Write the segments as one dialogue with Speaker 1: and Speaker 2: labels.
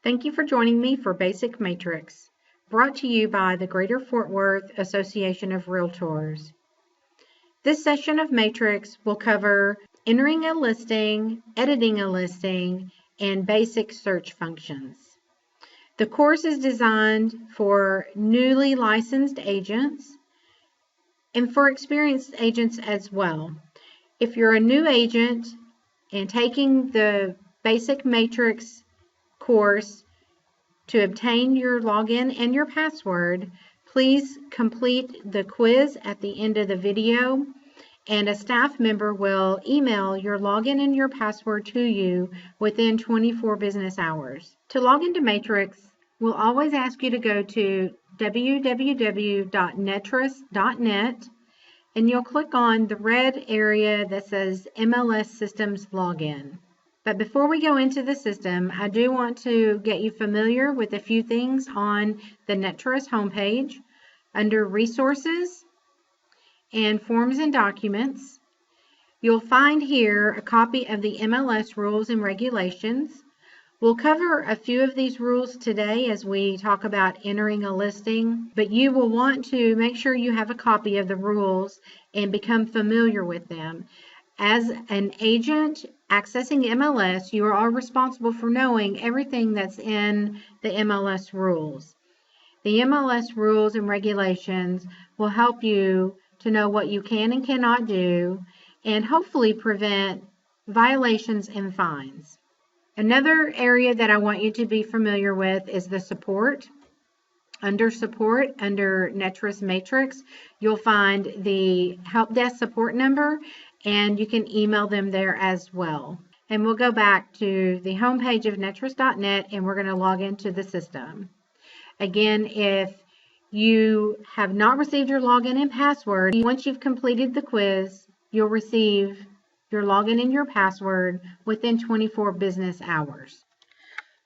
Speaker 1: Thank you for joining me for Basic Matrix, brought to you by the Greater Fort Worth Association of Realtors. This session of Matrix will cover entering a listing, editing a listing, and basic search functions. The course is designed for newly licensed agents and for experienced agents as well. If you're a new agent and taking the Basic Matrix course to obtain your login and your password, please complete the quiz at the end of the video, and a staff member will email your login and your password to you within 24 business hours. To log into Matrix, we'll always ask you to go to www.nettrus.net, and you'll click on the red area that says MLS Systems Login. But before we go into the system, I do want to get you familiar with a few things on the Nettrus homepage. Under Resources and Forms and Documents, you'll find here a copy of the MLS Rules and Regulations. We'll cover a few of these rules today as we talk about entering a listing, but you will want to make sure you have a copy of the rules and become familiar with them. As an agent accessing MLS, you are all responsible for knowing everything that's in the MLS rules. The MLS rules and regulations will help you to know what you can and cannot do, and hopefully prevent violations and fines. Another area that I want you to be familiar with is the support. Under support, under Nettrus Matrix, you'll find the help desk support number, and you can email them there as well. And we'll go back to the homepage of nettrus.net, and we're going to log into the system. Again, if you have not received your login and password, once you've completed the quiz, you'll receive your login and your password within 24 business hours.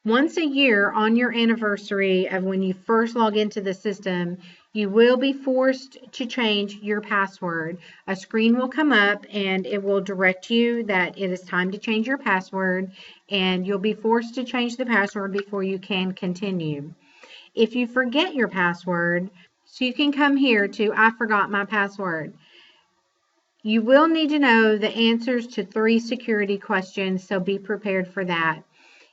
Speaker 1: Once a year on your anniversary of when you first log into the system, you will be forced to change your password. A screen will come up and it will direct you that it is time to change your password, and you'll be forced to change the password before you can continue. If you forget your password, so you can come here to I forgot my password. You will need to know the answers to 3 security questions, so be prepared for that.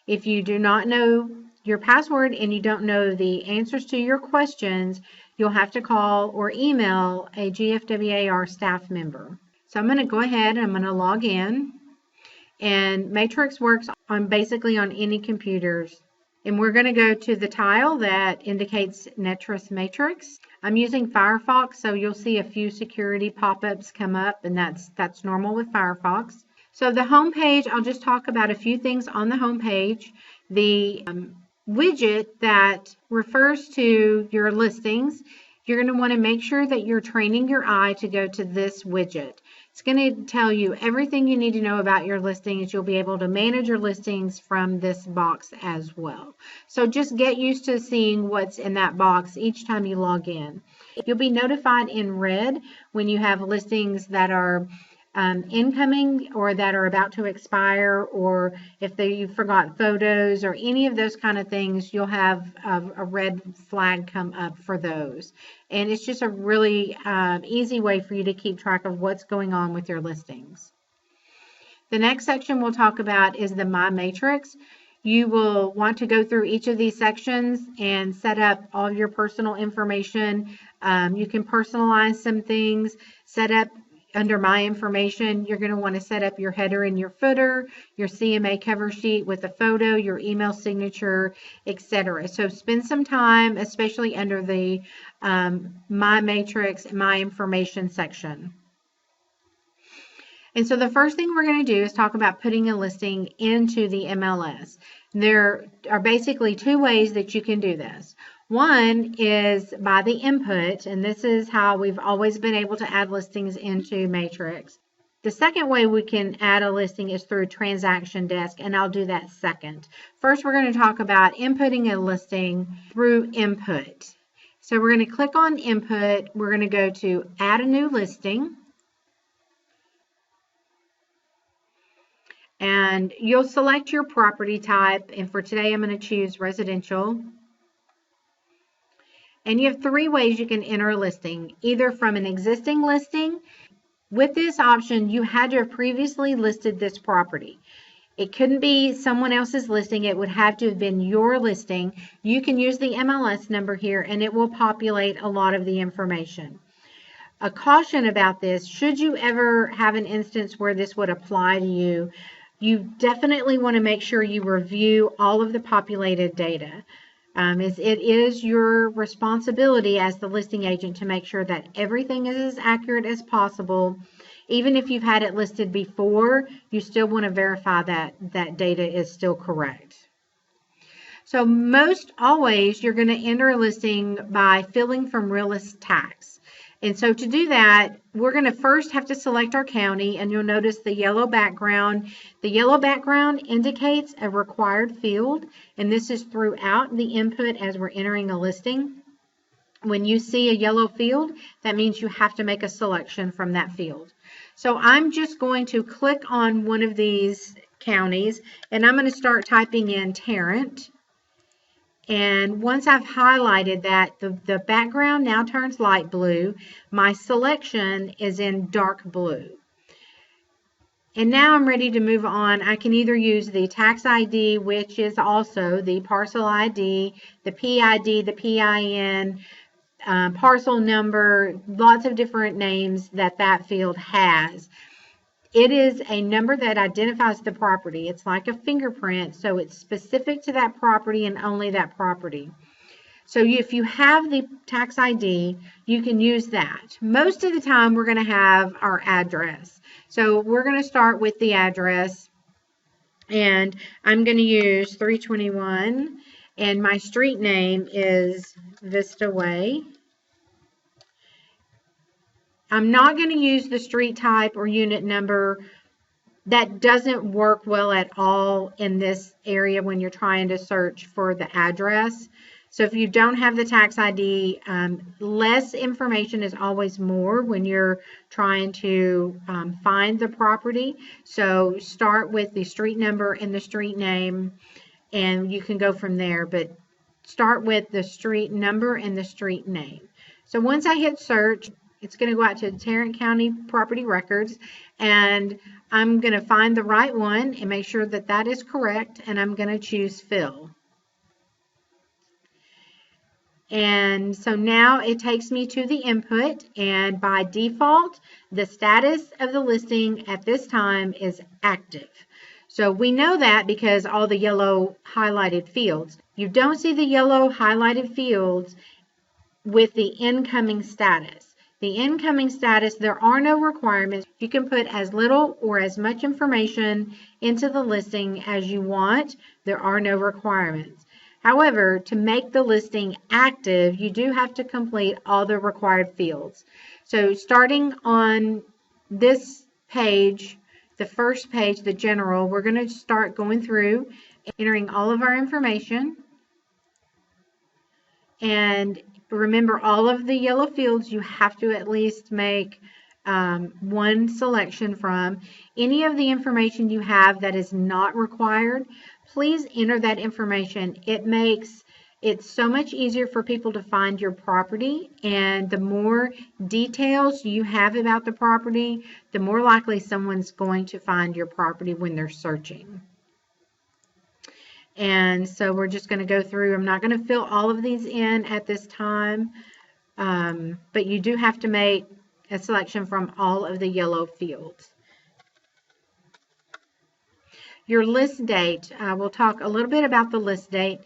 Speaker 1: If you do not know your password and you don't know the answers to your questions, you'll have to call or email a GFWAR staff member. So I'm going to go ahead and I'm going to log in. And Matrix works on basically on any computers. And we're going to go to the tile that indicates Nettrus Matrix. I'm using Firefox, so you'll see a few security pop-ups come up, and that's normal with Firefox. So the home page, I'll just talk about a few things on the home page. The widget that refers to your listings, you're going to want to make sure that you're training your eye to go to this widget. It's going to tell you everything you need to know about your listings. You'll be able to manage your listings from this box as well. So just get used to seeing what's in that box each time you log in. You'll be notified in red when you have listings that are incoming or that are about to expire, or if you forgot photos or any of those kind of things, you'll have a red flag come up for those. And it's just a really easy way for you to keep track of what's going on with your listings. The next section we'll talk about is the My Matrix. You will want to go through each of these sections and set up all your personal information. You can personalize some things, set up under My Information. You're going to want to set up your header and your footer, your CMA cover sheet with a photo, your email signature, etc. So spend some time, especially under the My Matrix, My Information section. And so the first thing we're going to do is talk about putting a listing into the MLS. There are basically 2 ways that you can do this. One is by the input, and this is how we've always been able to add listings into Matrix. The second way we can add a listing is through Transactiondesc, and I'll do that second. First, we're going to talk about inputting a listing through input. So we're going to click on input. We're going to go to add a new listing. And you'll select your property type. And for today, I'm going to choose residential. And you have 3 ways you can enter a listing, either from an existing listing. With this option, you had to have previously listed this property. It couldn't be someone else's listing. It would have to have been your listing. You can use the MLS number here and it will populate a lot of the information. A caution about this, should you ever have an instance where this would apply to you, you definitely want to make sure you review all of the populated data. It is your responsibility as the listing agent to make sure that everything is as accurate as possible. Even if you've had it listed before, you still want to verify that that data is still correct. So most always, you're going to enter a listing by filling from realist tax. And so to do that, we're going to first have to select our county, and you'll notice the yellow background. The yellow background indicates a required field, and this is throughout the input as we're entering a listing. When you see a yellow field, that means you have to make a selection from that field. So I'm just going to click on one of these counties, and I'm going to start typing in Tarrant. And once I've highlighted that, the background now turns light blue. My selection is in dark blue. And now I'm ready to move on. I can either use the tax ID, which is also the parcel ID, the PID, the PIN, parcel number, lots of different names that field has. It is a number that identifies the property. It's like a fingerprint, so it's specific to that property and only that property. So if you have the tax ID, you can use that. Most of the time, we're going to have our address. So we're going to start with the address, and I'm going to use 321, and my street name is Vista Way. I'm not going to use the street type or unit number. That doesn't work well at all in this area when you're trying to search for the address. So if you don't have the tax ID, less information is always more when you're trying to find the property. So start with the street number and the street name, and you can go from there. But start with the street number and the street name. So once I hit search, it's going to go out to Tarrant County Property Records, and I'm going to find the right one and make sure that that is correct, and I'm going to choose Fill. And so now it takes me to the input, and by default, the status of the listing at this time is active. So we know that because all the yellow highlighted fields. You don't see the yellow highlighted fields with the incoming status. The incoming status, there are no requirements. You can put as little or as much information into the listing as you want. There are no requirements. However, to make the listing active, you do have to complete all the required fields. So starting on this page, the first page, the general, we're going to start going through, entering all of our information. And remember, all of the yellow fields you have to at least make one selection from. Any of the information you have that is not required, please enter that information. It makes it so much easier for people to find your property, and the more details you have about the property, the more likely someone's going to find your property when they're searching. And so we're just going to go through. I'm not going to fill all of these in at this time, but you do have to make a selection from all of the yellow fields. Your list date, we'll talk a little bit about the list date.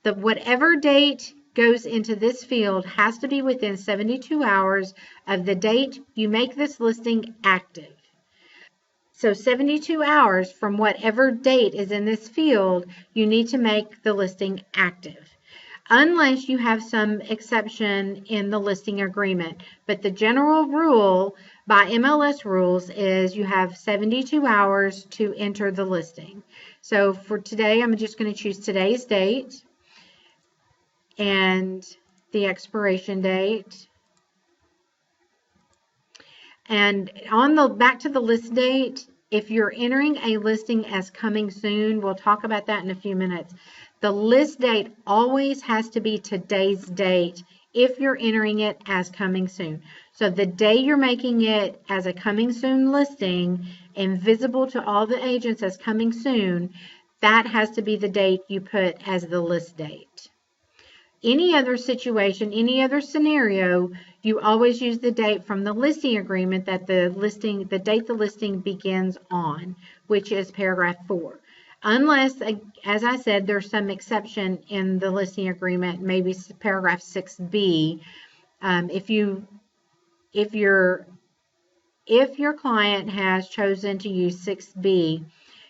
Speaker 1: Whatever date goes into this field has to be within 72 hours of the date you make this listing active. So 72 hours from whatever date is in this field, you need to make the listing active, unless you have some exception in the listing agreement. But the general rule by MLS Rules is you have 72 hours to enter the listing. So for today, I'm just going to choose today's date and the expiration date. And on the back to the list date, if you're entering a listing as coming soon, we'll talk about that in a few minutes. The list date always has to be today's date if you're entering it as coming soon. So the day you're making it as a coming soon listing and visible to all the agents as coming soon, that has to be the date you put as the list date. Any other situation, any other scenario, you always use the date from the listing agreement that the date the listing begins on, which is paragraph 4. Unless, as I said, there's some exception in the listing agreement, maybe paragraph 6B. If your client has chosen to use 6B,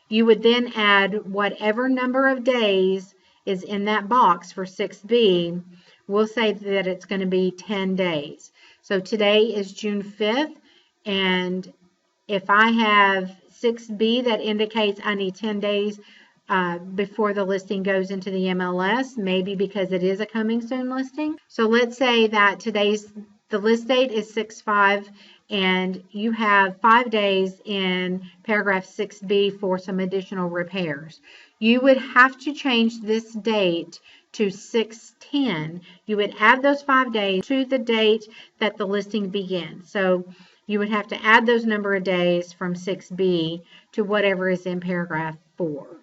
Speaker 1: you would then add whatever number of days is in that box for 6B. We'll say that it's going to be 10 days. So today is June 5th, and if I have 6B that indicates I need 10 days before the listing goes into the MLS, maybe because it is a coming soon listing. So let's say that the list date is 6/5, and you have 5 days in paragraph 6B for some additional repairs. You would have to change this date to 6/10. You would add those 5 days to the date that the listing begins. So you would have to add those number of days from 6B to whatever is in paragraph 4.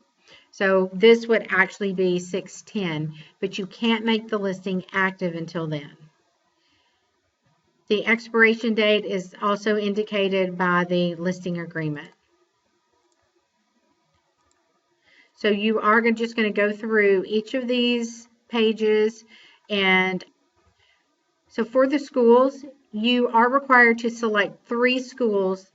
Speaker 1: So this would actually be 6/10, but you can't make the listing active until then. The expiration date is also indicated by the listing agreement. So you are just going to go through each of these pages, and so for the schools, you are required to select 3 schools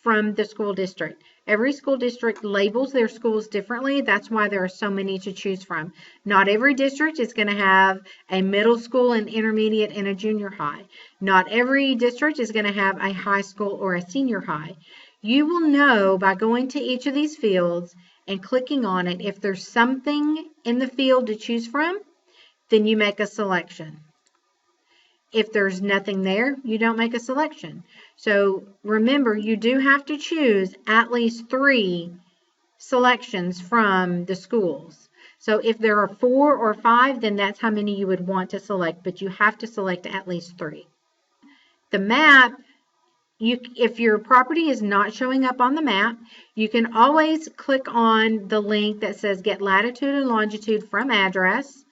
Speaker 1: from the school district. Every school district labels their schools differently. That's why there are so many to choose from. Not every district is going to have a middle school, an intermediate, and a junior high. Not every district is going to have a high school or a senior high. You will know by going to each of these fields and clicking on it. If there's something in the field to choose from, then you make a selection. If there's nothing there, you don't make a selection. So remember, you do have to choose at least 3 selections from the schools. So if there are 4 or 5, then that's how many you would want to select, but you have to select at least 3. The map, if your property is not showing up on the map, you can always click on the link that says get latitude and longitude from address,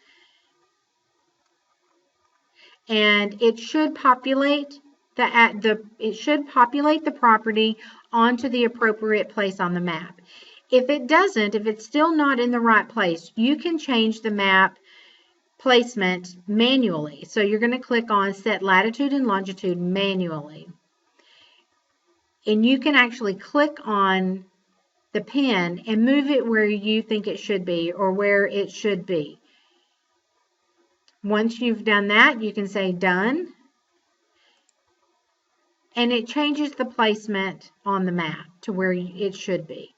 Speaker 1: and it should populate the property onto the appropriate place on the map. If it doesn't, if it's still not in the right place, you can change the map placement manually. So you're going to click on set latitude and longitude manually. And you can actually click on the pen and move it where you think it should be or where it should be. Once you've done that, you can say done, and it changes the placement on the map to where it should be.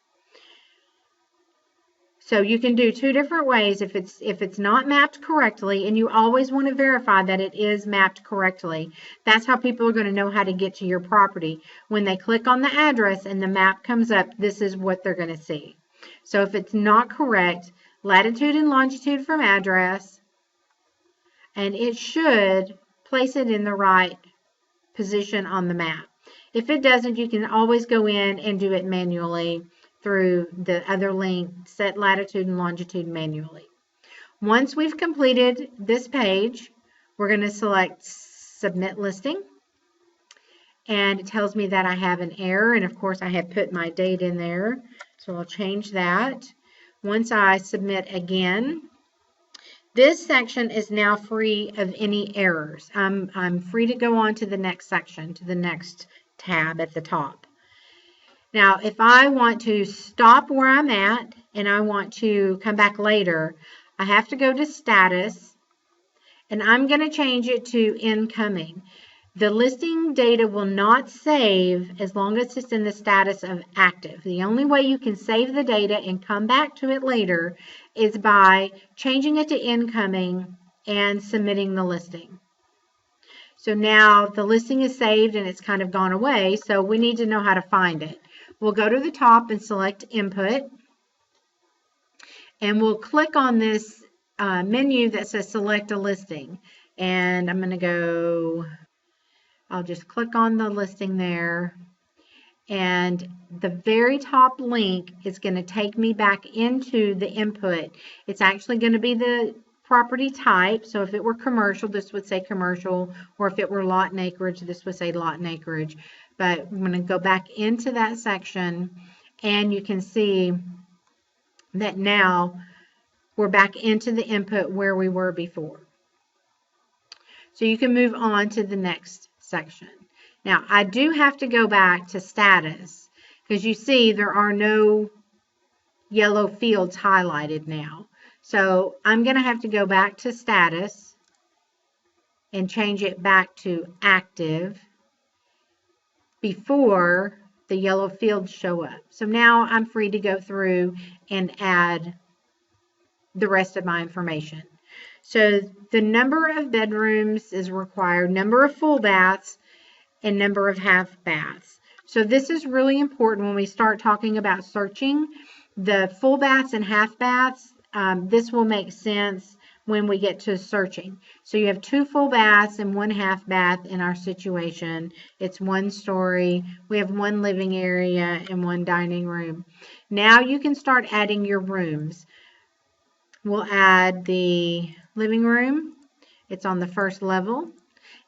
Speaker 1: So you can do 2 different ways if it's not mapped correctly, and you always want to verify that it is mapped correctly. That's how people are going to know how to get to your property. When they click on the address and the map comes up, this is what they're going to see. So if it's not correct, latitude and longitude from address, and it should place it in the right position on the map. If it doesn't, you can always go in and do it manually through the other link, set latitude and longitude manually. Once we've completed this page, we're going to select submit listing, and it tells me that I have an error, and of course I have put my date in there, so I'll change that. Once I submit again, this section is now free of any errors. I'm free to go on to the next section, to the next tab at the top. Now, if I want to stop where I'm at and I want to come back later, I have to go to status, and I'm going to change it to incoming. The listing data will not save as long as it's in the status of active. The only way you can save the data and come back to it later is by changing it to incoming and submitting the listing. So now the listing is saved and it's kind of gone away, so we need to know how to find it. We'll go to the top and select Input, and we'll click on this menu that says Select a Listing. And I'm going to go, I'll just click on the listing there. And the very top link is going to take me back into the input. It's actually going to be the property type. So if it were commercial, this would say commercial, or if it were lot and acreage, this would say lot and acreage. But I'm going to go back into that section, and you can see that now we're back into the input where we were before. So you can move on to the next section. Now, I do have to go back to status because you see there are no yellow fields highlighted now. So I'm going to have to go back to status and change it back to active before the yellow fields show up. So now I'm free to go through and add the rest of my information. So the number of bedrooms is required, number of full baths, and number of half baths. So this is really important when we start talking about searching. The full baths and half baths, this will make sense when we get to searching. So you have 2 full baths and 1 half bath in our situation. It's 1 story. We have 1 living area and 1 dining room. Now you can start adding your rooms. We'll add the living room. It's on the first level.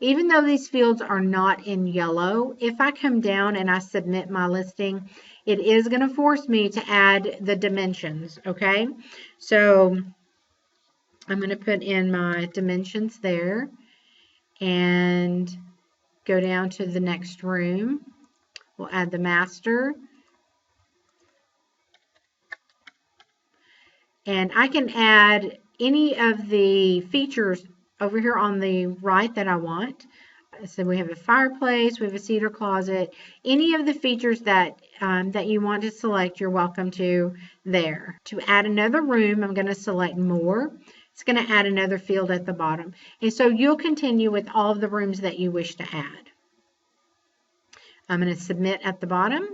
Speaker 1: Even though these fields are not in yellow, if I come down and I submit my listing, it is going to force me to add the dimensions, okay? So I'm going to put in my dimensions there and go down to the next room. We'll add the master. And I can add any of the features over here on the right that I want. So we have a fireplace, we have a cedar closet. Any of the features that that you want to select, you're welcome to there. To add another room, I'm going to select more. It's going to add another field at the bottom. And so you'll continue with all of the rooms that you wish to add. I'm going to submit at the bottom,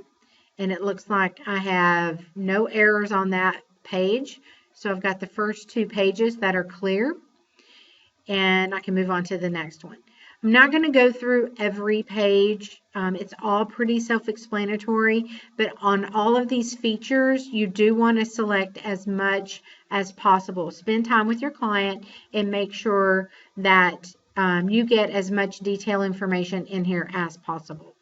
Speaker 1: and it looks like I have no errors on that page. So I've got the first 2 pages that are clear. And I can move on to the next one. I'm not going to go through every page. It's all pretty self-explanatory, but on all of these features, you do want to select as much as possible. Spend time with your client and make sure that you get as much detailed information in here as possible.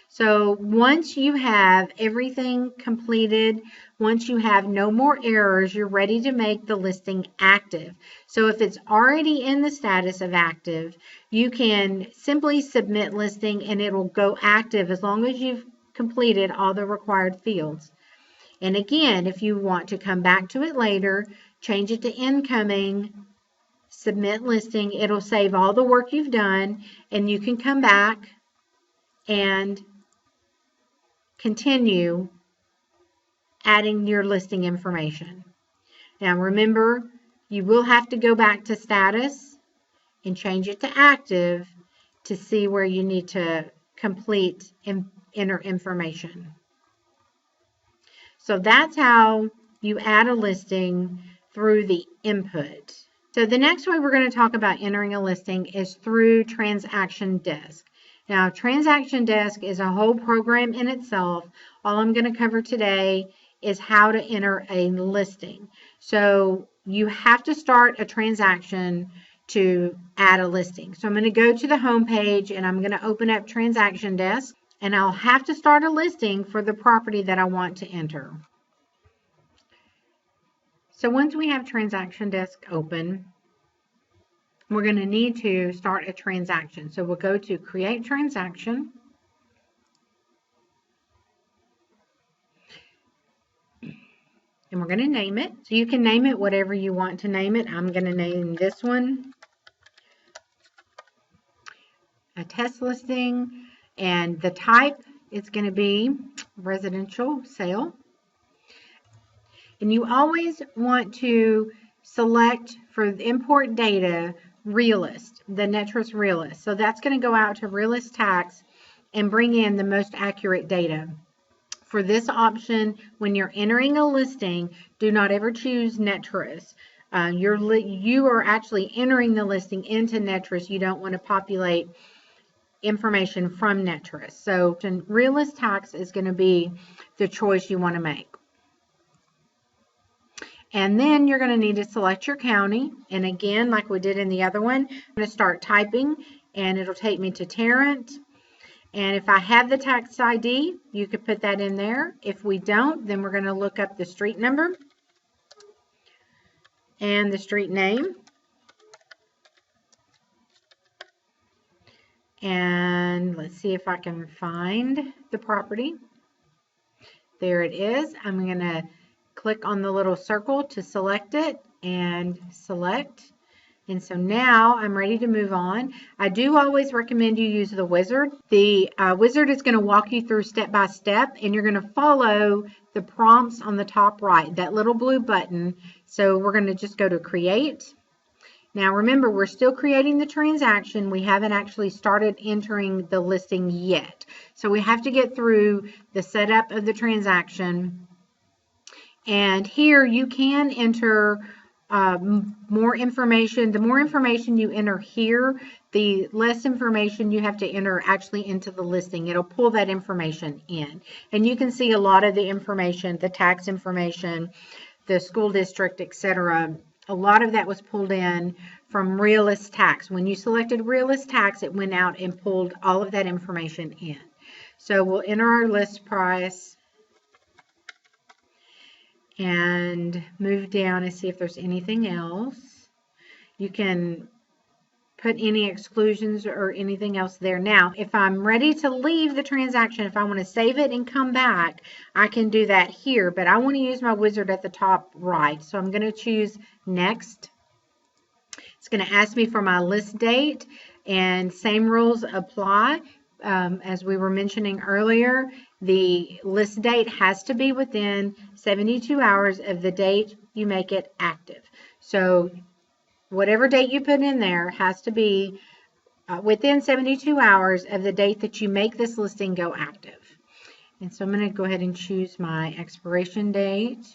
Speaker 1: So once you have everything completed, once you have no more errors, you're ready to make the listing active. So if it's already in the status of active, you can simply submit listing and it will go active as long as you've completed all the required fields. And again, if you want to come back to it later, change it to incoming, submit listing, it'll save all the work you've done, and you can come back and continue adding your listing information. Now remember, you will have to go back to status and change it to active to see where you need to complete and enter information. So that's how you add a listing through the input. So the next way we're going to talk about entering a listing is through Transactiondesc. Now, Transactiondesc is a whole program in itself. All I'm going to cover today is how to enter a listing. So you have to start a transaction to add a listing. So I'm going to go to the home page and I'm going to open up Transactiondesc, and I'll have to start a listing for the property that I want to enter. So once we have Transactiondesc open, we're going to need to start a transaction. So we'll go to Create Transaction. And we're going to name it. So you can name it whatever you want to name it. I'm going to name this one a test listing. And the type is going to be residential sale. And you always want to select for the import data Realist, the NetTrust Realist. So that's going to go out to Realist Tax, and bring in the most accurate data. For this option, when you're entering a listing, do not ever choose Netris. You are actually entering the listing into Netris. You don't want to populate information from Netris. So Realist Tax is going to be the choice you want to make. And then you're going to need to select your county. And again, like we did in the other one, I'm going to start typing and it'll take me to Tarrant. And if I have the tax ID, you could put that in there. If we don't, then we're going to look up the street number and the street name. And let's see if I can find the property. There it is. I'm going to click on the little circle to select it and select. And so now I'm ready to move on. I do always recommend you use the wizard. The wizard is going to walk you through step by step, and you're going to follow the prompts on the top right, that little blue button. So we're going to just go to create. Now remember, we're still creating the transaction. We haven't actually started entering the listing yet. So we have to get through the setup of the transaction. And here you can enter more information. The more information you enter here, the less information you have to enter actually into the listing. It'll pull that information in. And you can see a lot of the information, the tax information, the school district, etc. A lot of that was pulled in from Realist Tax. When you selected Realist Tax, it went out and pulled all of that information in. So we'll enter our list price and move down and see if there's anything else. You can put any exclusions or anything else there. Now, if I'm ready to leave the transaction, if I want to save it and come back, I can do that here, but I want to use my wizard at the top right. So I'm going to choose Next. It's going to ask me for my list date, and same rules apply. As we were mentioning earlier, the list date has to be within 72 hours of the date you make it active. So whatever date you put in there has to be within 72 hours of the date that you make this listing go active. And so I'm going to go ahead and choose my expiration date.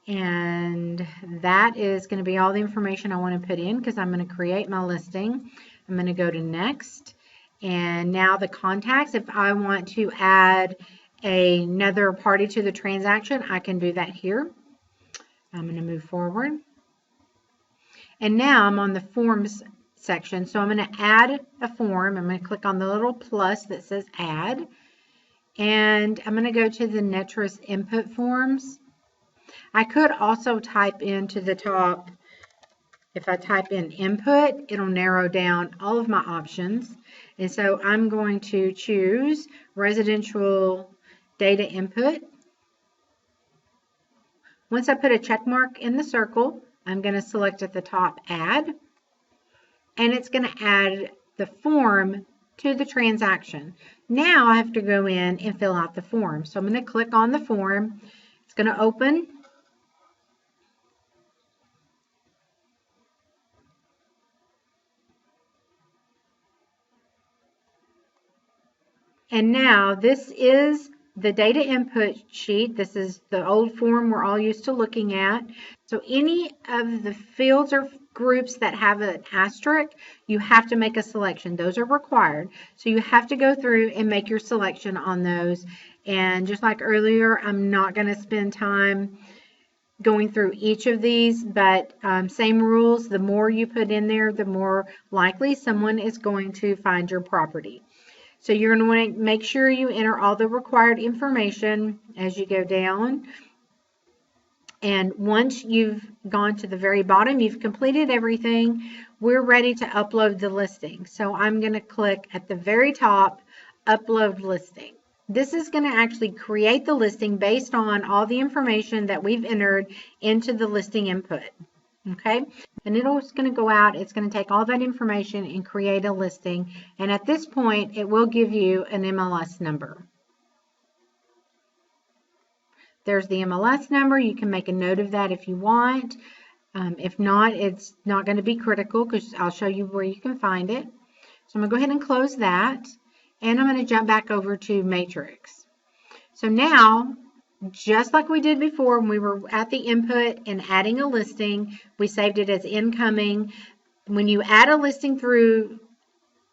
Speaker 1: And that is going to be all the information I want to put in because I'm going to create my listing. I'm going to go to Next. And now the contacts, if I want to add another party to the transaction, I can do that here. I'm going to move forward. And now I'm on the Forms section. So I'm going to add a form. I'm going to click on the little plus that says Add. And I'm going to go to the Netris Input Forms. I could also type into the top. If I type in input, it'll narrow down all of my options. And so I'm going to choose residential data input. Once I put a check mark in the circle, I'm going to select at the top Add. And it's going to add the form to the transaction. Now I have to go in and fill out the form. So I'm going to click on the form. It's going to open. And now this is the data input sheet. This is the old form we're all used to looking at. So any of the fields or groups that have an asterisk, you have to make a selection. Those are required. So you have to go through and make your selection on those. And just like earlier, I'm not going to spend time going through each of these, but same rules. The more you put in there, the more likely someone is going to find your property. So you're going to want to make sure you enter all the required information as you go down. And once you've gone to the very bottom, you've completed everything, we're ready to upload the listing. So I'm going to click at the very top, Upload Listing. This is going to actually create the listing based on all the information that we've entered into the listing input. Okay, and it's going to go out, it's going to take all that information and create a listing. And at this point, it will give you an MLS number. There's the MLS number. You can make a note of that if you want. If not, it's not going to be critical because I'll show you where you can find it. So I'm going to go ahead and close that, and I'm going to jump back over to Matrix. So now, just like we did before when we were at the input and adding a listing, we saved it as incoming. When you add a listing through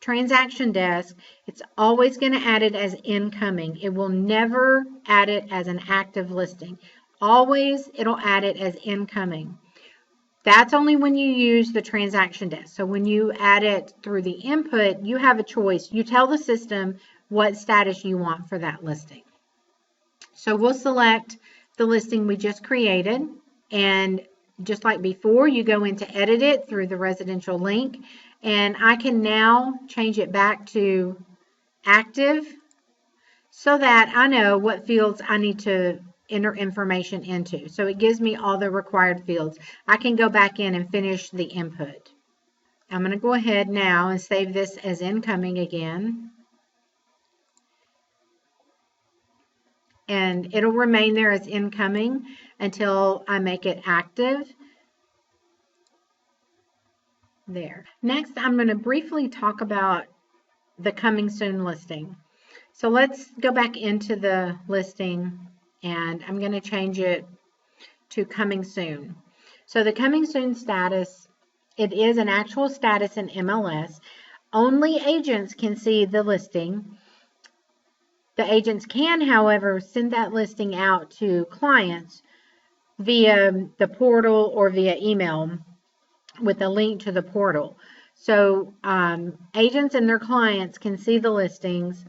Speaker 1: Transactiondesc, it's always going to add it as incoming. It will never add it as an active listing. Always it'll add it as incoming. That's only when you use the Transactiondesc. So when you add it through the input, you have a choice. You tell the system what status you want for that listing. So we'll select the listing we just created, and just like before, you go into edit it through the residential link, and I can now change it back to active so that I know what fields I need to enter information into. So it gives me all the required fields. I can go back in and finish the input. I'm going to go ahead now and save this as incoming again. And it'll remain there as incoming until I make it active. There. Next, I'm going to briefly talk about the coming soon listing. So let's go back into the listing, and I'm going to change it to coming soon. So the coming soon status, it is an actual status in MLS. Only agents can see the listing. The agents can, however, send that listing out to clients via the portal or via email with a link to the portal. So agents and their clients can see the listings,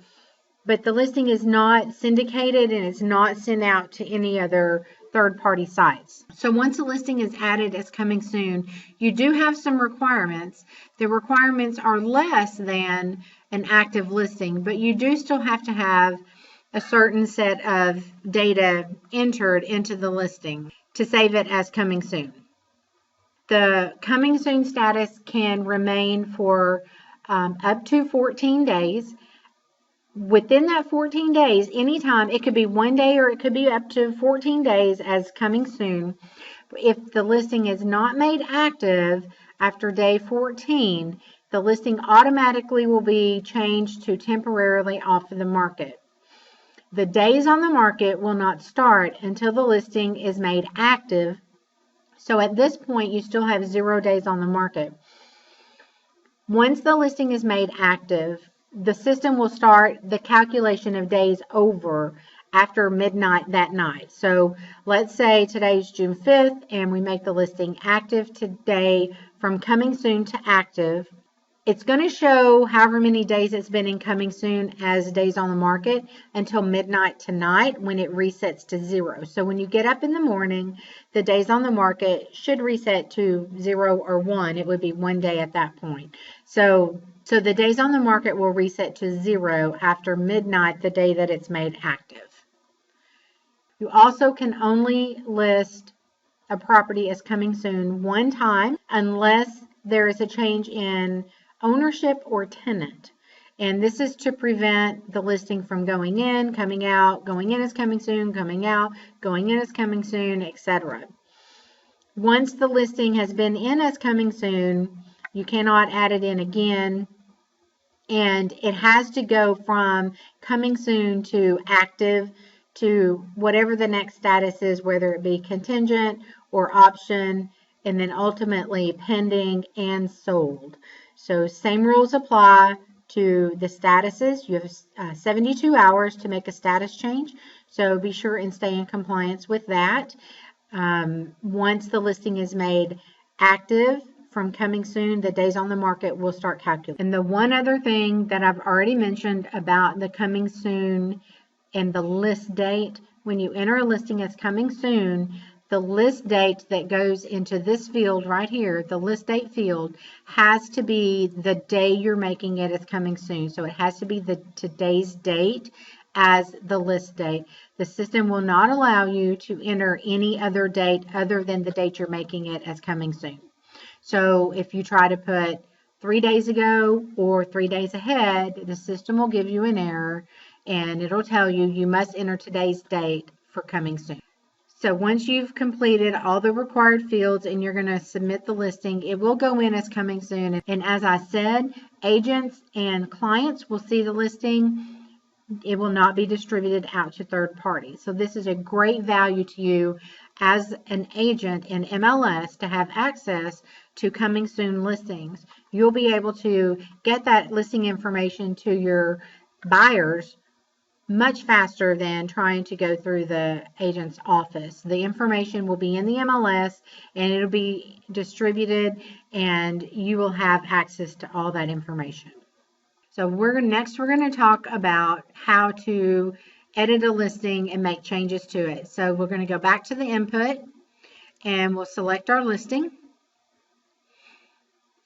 Speaker 1: but the listing is not syndicated and it's not sent out to any other third-party sites. So once a listing is added as coming soon, you do have some requirements. The requirements are less than an active listing, but you do still have to have a certain set of data entered into the listing to save it as coming soon. The coming soon status can remain for up to 14 days. Within that 14 days, anytime, it could be 1 day or it could be up to 14 days as coming soon. If the listing is not made active after day 14, the listing automatically will be changed to temporarily off of the market. The days on the market will not start until the listing is made active. So at this point, you still have 0 days on the market. Once the listing is made active, the system will start the calculation of days over after midnight that night. So let's say today's June 5th and we make the listing active today from coming soon to active. It's going to show however many days it's been in coming soon as days on the market until midnight tonight when it resets to 0. So when you get up in the morning, the days on the market should reset to 0 or 1. It would be 1 day at that point. So the days on the market will reset to 0 after midnight the day that it's made active. You also can only list a property as coming soon one time unless there is a change in ownership or tenant. And this is to prevent the listing from going in, coming out, going in as coming soon, coming out, going in as coming soon, etc. Once the listing has been in as coming soon, you cannot add it in again. And it has to go from coming soon to active to whatever the next status is, whether it be contingent or option, and then ultimately pending and sold. So same rules apply to the statuses. You have 72 hours to make a status change. So be sure and stay in compliance with that. Once the listing is made active from coming soon, the days on the market will start calculating. And the one other thing that I've already mentioned about the coming soon and the list date, when you enter a listing as coming soon, the list date that goes into this field right here, the list date field, has to be the day you're making it as coming soon. So it has to be today's date as the list date. The system will not allow you to enter any other date other than the date you're making it as coming soon. So if you try to put 3 days ago or 3 days ahead, the system will give you an error and it'll tell you you must enter today's date for coming soon. So once you've completed all the required fields and you're going to submit the listing, it will go in as coming soon. And as I said, agents and clients will see the listing. It will not be distributed out to third parties. So this is a great value to you as an agent in MLS to have access to coming soon listings. You'll be able to get that listing information to your buyers much faster than trying to go through the agent's office. The information will be in the MLS and it'll be distributed, and you will have access to all that information. So next we're going to talk about how to edit a listing and make changes to it. So we're going to go back to the input and we'll select our listing.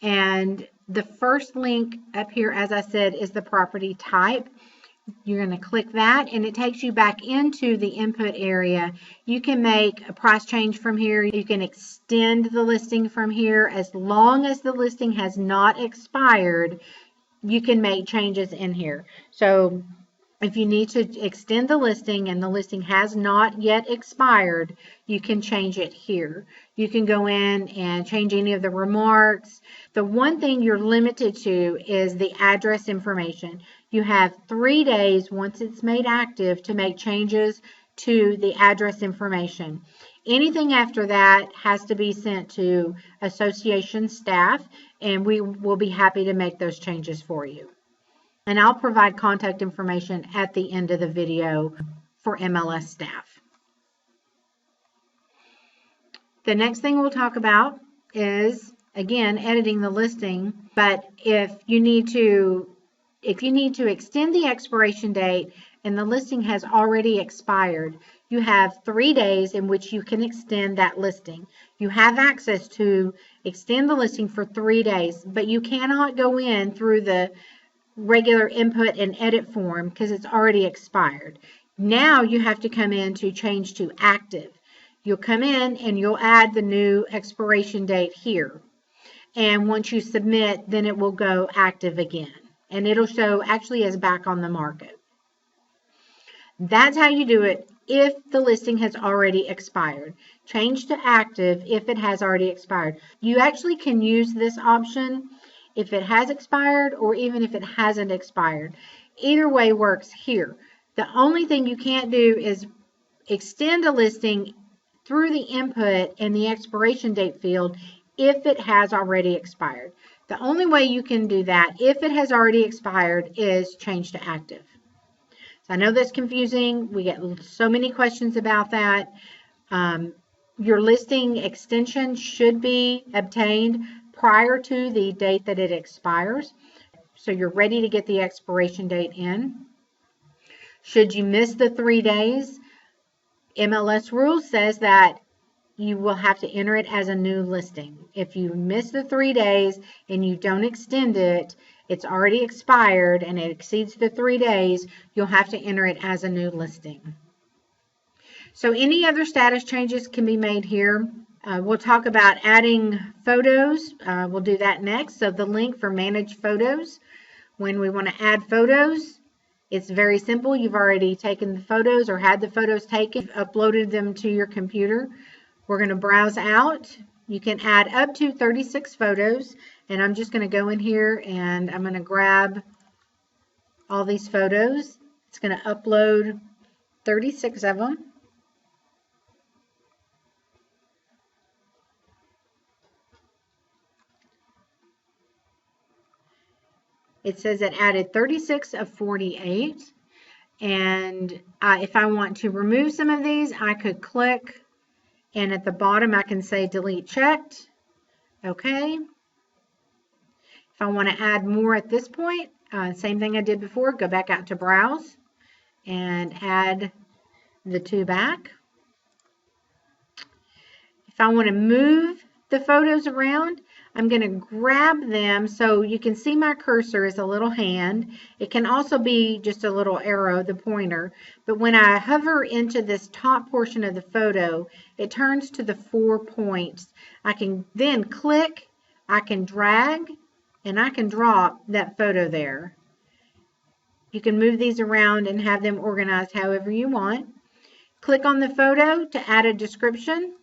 Speaker 1: And the first link up here, as I said, is the property type. You're going to click that and it takes you back into the input area. You can make a price change from here. You can extend the listing from here. As long as the listing has not expired, you can make changes in here. So if you need to extend the listing and the listing has not yet expired, you can change it here. You can go in and change any of the remarks. The one thing you're limited to is the address information. You have 3 days once it's made active to make changes to the address information. Anything after that has to be sent to association staff, and we will be happy to make those changes for you. And I'll provide contact information at the end of the video for MLS staff. The next thing we'll talk about is, again, editing the listing. But if you need to extend the expiration date and the listing has already expired, you have 3 days in which you can extend that listing. You have access to extend the listing for 3 days, but you cannot go in through the regular input and edit form because it's already expired. Now you have to come in to change to active. You'll come in and you'll add the new expiration date here. And once you submit, then it will go active again. And it'll show actually as back on the market. That's how you do it if the listing has already expired. Change to active if it has already expired. You actually can use this option if it has expired or even if it hasn't expired. Either way works here. The only thing you can't do is extend a listing through the input and the expiration date field if it has already expired. The only way you can do that if it has already expired is change to active. So I know that's confusing. We get so many questions about that. Your listing extension should be obtained prior to the date that it expires. So you're ready to get the expiration date in. Should you miss the 3 days, MLS Rules says that you will have to enter it as a new listing. If you miss the 3 days and you don't extend it, it's already expired and it exceeds the 3 days, you'll have to enter it as a new listing. So any other status changes can be made here. We'll talk about adding photos. We'll do that next. So the link for manage photos. When we want to add photos, it's very simple. You've already taken the photos or had the photos taken, uploaded them to your computer. We're going to browse out. You can add up to 36 photos, and I'm just going to go in here and I'm going to grab all these photos. It's going to upload 36 of them. It says it added 36 of 48, and if I want to remove some of these, I could click, and at the bottom I can say delete checked. Okay. If I want to add more at this point, same thing I did before, go back out to browse and add the 2 back. If I want to move the photos around, I'm going to grab them so you can see my cursor is a little hand. It can also be just a little arrow, the pointer. But when I hover into this top portion of the photo, it turns to the 4 points. I can then click, I can drag, and I can drop that photo there. You can move these around and have them organized however you want. Click on the photo to add a description.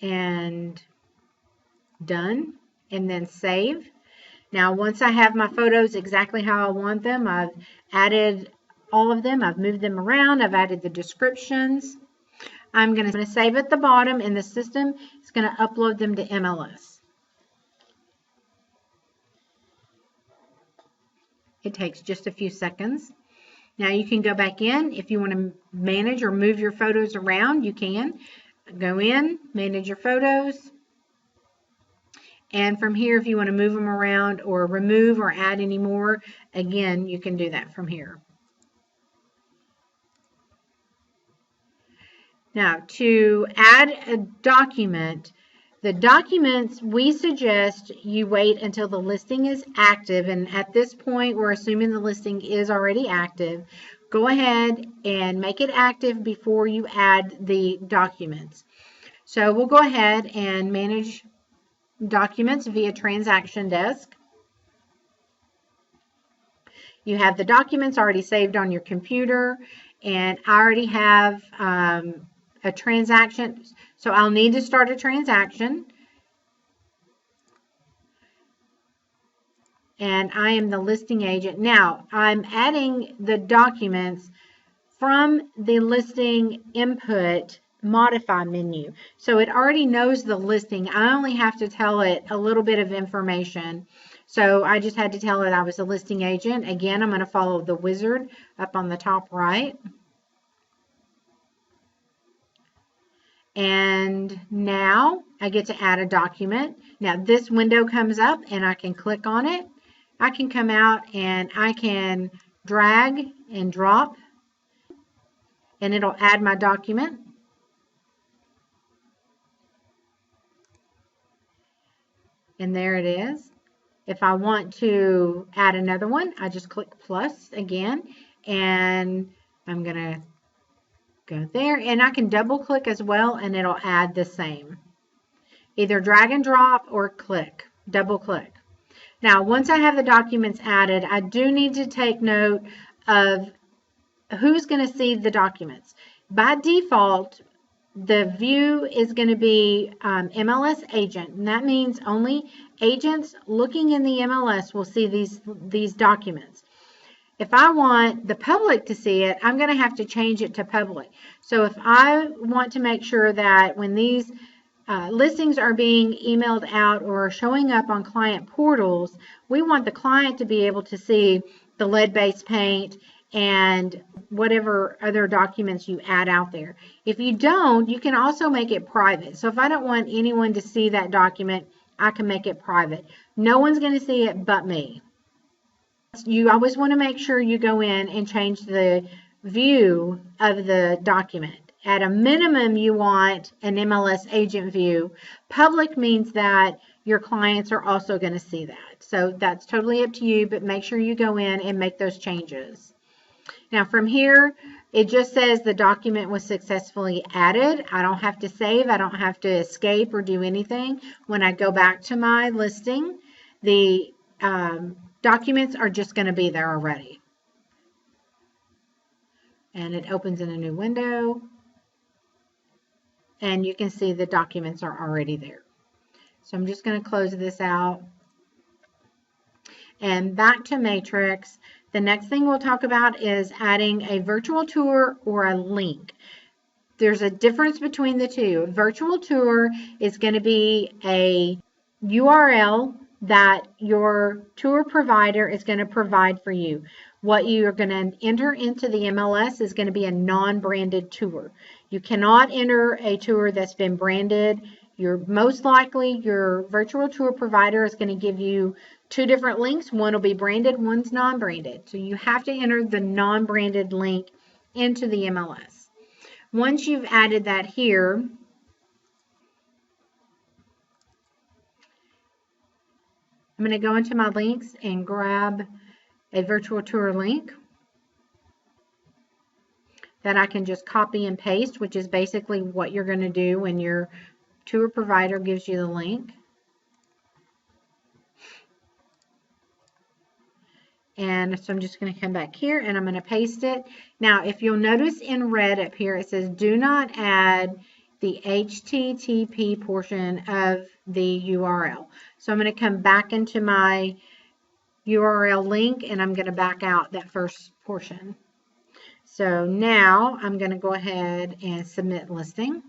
Speaker 1: And done. And then save. Now, once I have my photos exactly how I want them, I've added all of them. I've moved them around. I've added the descriptions. I'm going to save at the bottom, and the system is going to upload them to MLS. It takes just a few seconds. Now you can go back in. If you want to manage or move your photos around, you can. Go in, manage your photos. And from here, if you want to move them around or remove or add any more, again, you can do that from here. Now, to add a document, the documents, we suggest you wait until the listing is active. And at this point, we're assuming the listing is already active. Go ahead and make it active before you add the documents. So we'll go ahead and manage documents via Transactiondesc. You have the documents already saved on your computer, and I already have a transaction, so I'll need to start a transaction. And I am the listing agent. Now, I'm adding the documents from the listing input modify menu. So it already knows the listing. I only have to tell it a little bit of information. So I just had to tell it I was a listing agent. Again, I'm going to follow the wizard up on the top right. And now I get to add a document. Now this window comes up and I can click on it. I can come out and I can drag and drop, and it'll add my document. And there it is. If I want to add another one, I just click plus again, and I'm going to go there, and I can double click as well, and it'll add the same. Either drag and drop or click, double click. Now, once I have the documents added, I do need to take note of who's going to see the documents. By default, the view is going to be MLS agent, and that means only agents looking in the MLS will see these documents. If I want the public to see it, I'm going to have to change it to public. So if I want to make sure that when these listings are being emailed out or showing up on client portals, we want the client to be able to see the lead-based paint and whatever other documents you add out there. If you don't, you can also make it private. So if I don't want anyone to see that document, I can make it private. No one's going to see it but me. You always want to make sure you go in and change the view of the document. At a minimum, you want an MLS agent view. Public means that your clients are also going to see that. So that's totally up to you, but make sure you go in and make those changes. Now from here, it just says the document was successfully added. I don't have to save. I don't have to escape or do anything. When I go back to my listing, the documents are just going to be there already. And it opens in a new window. And you can see the documents are already there. So I'm just going to close this out. And back to Matrix. The next thing we'll talk about is adding a virtual tour or a link. There's a difference between the two. A virtual tour is going to be a URL that your tour provider is going to provide for you. What you are going to enter into the MLS is going to be a non-branded tour. You cannot enter a tour that's been branded. Most likely your virtual tour provider is going to give you two different links. One will be branded, one's non-branded. So you have to enter the non-branded link into the MLS. Once you've added that here, I'm going to go into my links and grab a virtual tour link that I can just copy and paste, which is basically what you're going to do when your tour provider gives you the link. And so I'm just going to come back here and I'm going to paste it. Now, if you'll notice in red up here, it says do not add the HTTP portion of the URL. So I'm going to come back into my URL link and I'm going to back out that first portion. So now I'm going to go ahead and submit listing.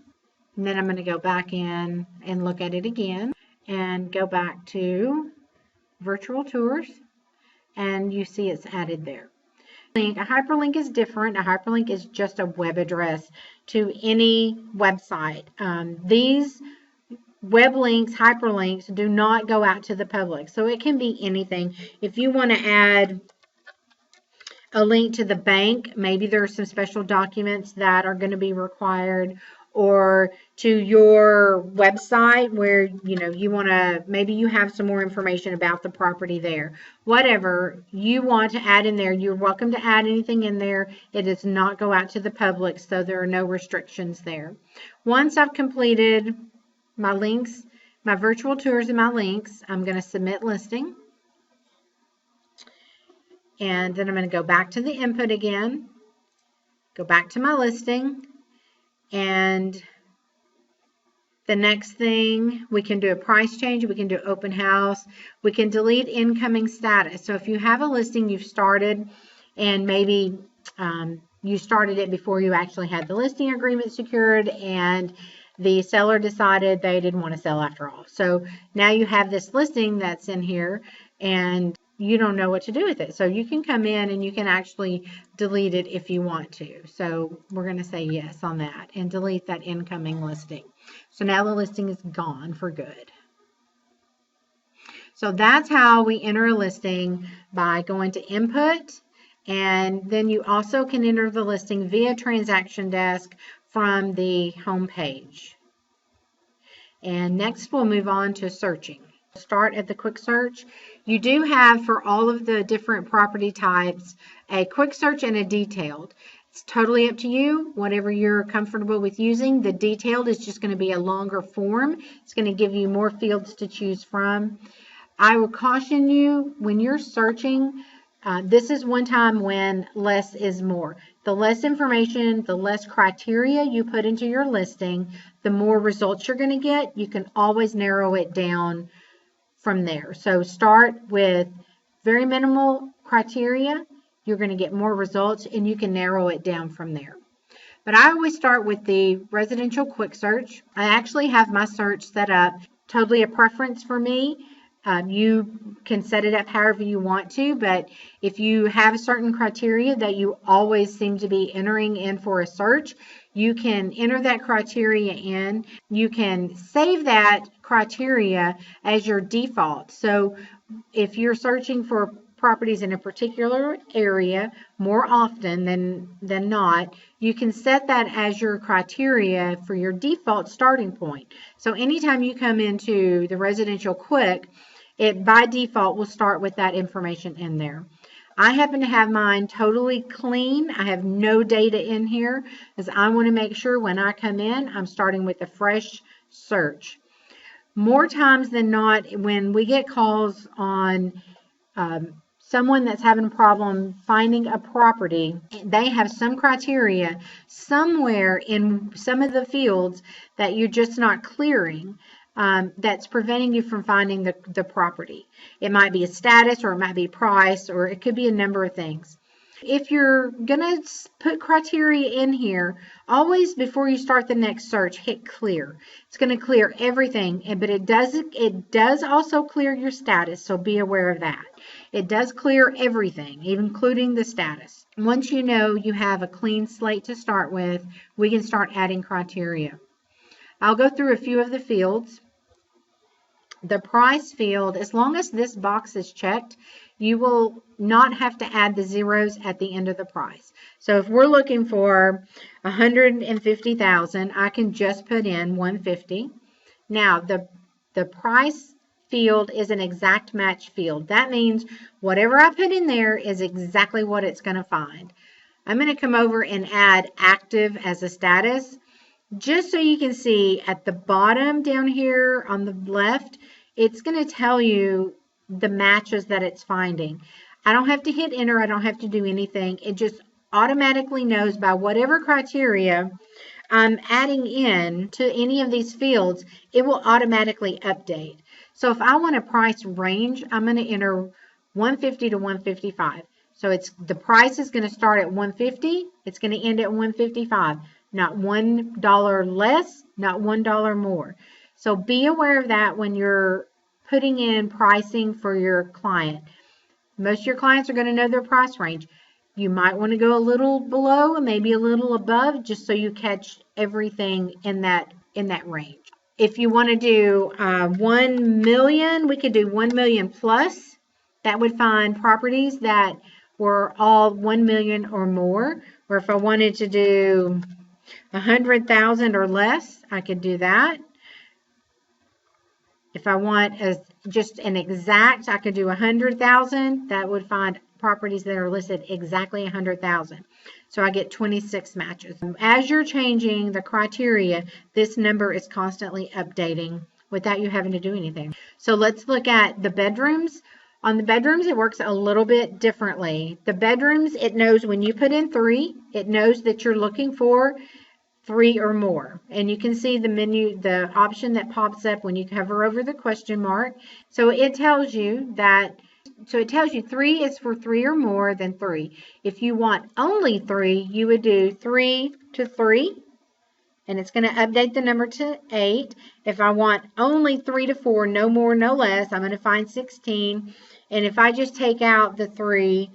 Speaker 1: And then I'm going to go back in and look at it again and go back to virtual tours, and you see it's added there. A hyperlink is different. A hyperlink is just a web address to any website. These web links, hyperlinks, do not go out to the public. So it can be anything. If you want to add a link to the bank, maybe there are some special documents that are going to be required, or to your website where you want to, maybe you have some more information about the property there. Whatever you want to add in there, you're welcome to add anything in there. It does not go out to the public, so there are no restrictions there. Once I've completed my links, my virtual tours and my links, I'm going to submit listing. And then I'm going to go back to the input again, go back to my listing, and the next thing, we can do a price change, we can do open house, we can delete incoming status. So if you have a listing you've started, and maybe you started it before you actually had the listing agreement secured, and the seller decided they didn't want to sell after all. So now you have this listing that's in here, and you don't know what to do with it. So you can come in and you can actually delete it if you want to. So we're going to say yes on that and delete that incoming listing. So now the listing is gone for good. So that's how we enter a listing, by going to input, and then you also can enter the listing via Transactiondesc from the home page. And next we'll move on to searching. Start at the quick search. You do have, for all of the different property types, a quick search and a detailed. It's totally up to you, whatever you're comfortable with using. The detailed is just going to be a longer form. It's going to give you more fields to choose from. I will caution you, when you're searching, this is one time when less is more. The less information, the less criteria you put into your listing, the more results you're going to get. You can always narrow it down from there. So start with very minimal criteria. You're going to get more results, and you can narrow it down from there. But I always start with the residential quick search. I actually have my search set up totally a preference for me. You can set it up however you want to, but if you have certain criteria that you always seem to be entering in for a search, you can enter that criteria in. You can save that criteria as your default. So if you're searching for properties in a particular area more often than not, you can set that as your criteria for your default starting point. So anytime you come into the residential quick, it by default will start with that information in there. I happen to have mine totally clean. I have no data in here, as I want to make sure when I come in, I'm starting with a fresh search. More times than not, when we get calls on someone that's having a problem finding a property, they have some criteria somewhere in some of the fields that you're just not clearing. That's preventing you from finding the property. It might be a status, or it might be price, or it could be a number of things. If you're going to put criteria in here, always before you start the next search, hit clear. It's going to clear everything, but it does also clear your status, so be aware of that. It does clear everything, including the status. Once you know you have a clean slate to start with, we can start adding criteria. I'll go through a few of the fields. The price field, as long as this box is checked, you will not have to add the zeros at the end of the price. So if we're looking for $150,000, I can just put in 150. Now the price field is an exact match field. That means whatever I put in there is exactly what it's going to find. I'm going to come over and add active as a status, just so you can see at the bottom down here on the left, it's going to tell you the matches that it's finding. I don't have to hit enter. I don't have to do anything. It just automatically knows by whatever criteria I'm adding in to any of these fields, it will automatically update. So if I want a price range, I'm going to enter 150 to 155. So the price is going to start at 150. It's going to end at 155. Not $1 less, not $1 more. So be aware of that when you're putting in pricing for your client. Most of your clients are going to know their price range. You might want to go a little below and maybe a little above just so you catch everything in that range. If you want to do 1 million, we could do 1 million plus. That would find properties that were all 1 million or more. Or if I wanted to do 100,000 or less, I could do that. If I want just an exact, I could do 100,000. That would find properties that are listed exactly 100,000. So I get 26 matches. As you're changing the criteria, this number is constantly updating without you having to do anything. So let's look at the bedrooms. On the bedrooms, it works a little bit differently. The bedrooms, it knows when you put in 3, it knows that you're looking for 3 or more. And you can see the menu, the option that pops up when you hover over the question mark. So it tells you 3 is for 3 or more than 3. If you want only 3, you would do 3 to 3. And it's going to update the number to 8. If I want only 3 to 4, no more, no less, I'm going to find 16. And if I just take out the 3,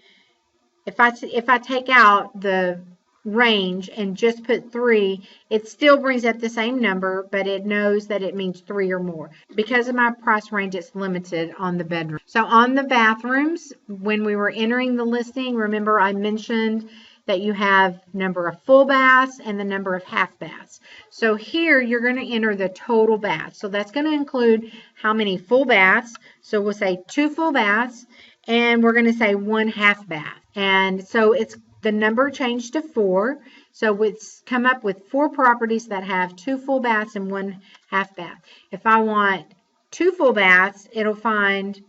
Speaker 1: if I take out the range and just put 3, it still brings up the same number, but it knows that it means 3 or more. Because of my price range, it's limited on the bedroom. So on the bathrooms, when we were entering the listing, remember I mentioned that you have number of full baths and the number of half baths. So here you're going to enter the total baths. So that's going to include how many full baths. So we'll say 2 full baths, and we're going to say 1 half bath. And so the number changed to 4. So it's come up with 4 properties that have 2 full baths and 1 half bath. If I want 2 full baths, it'll find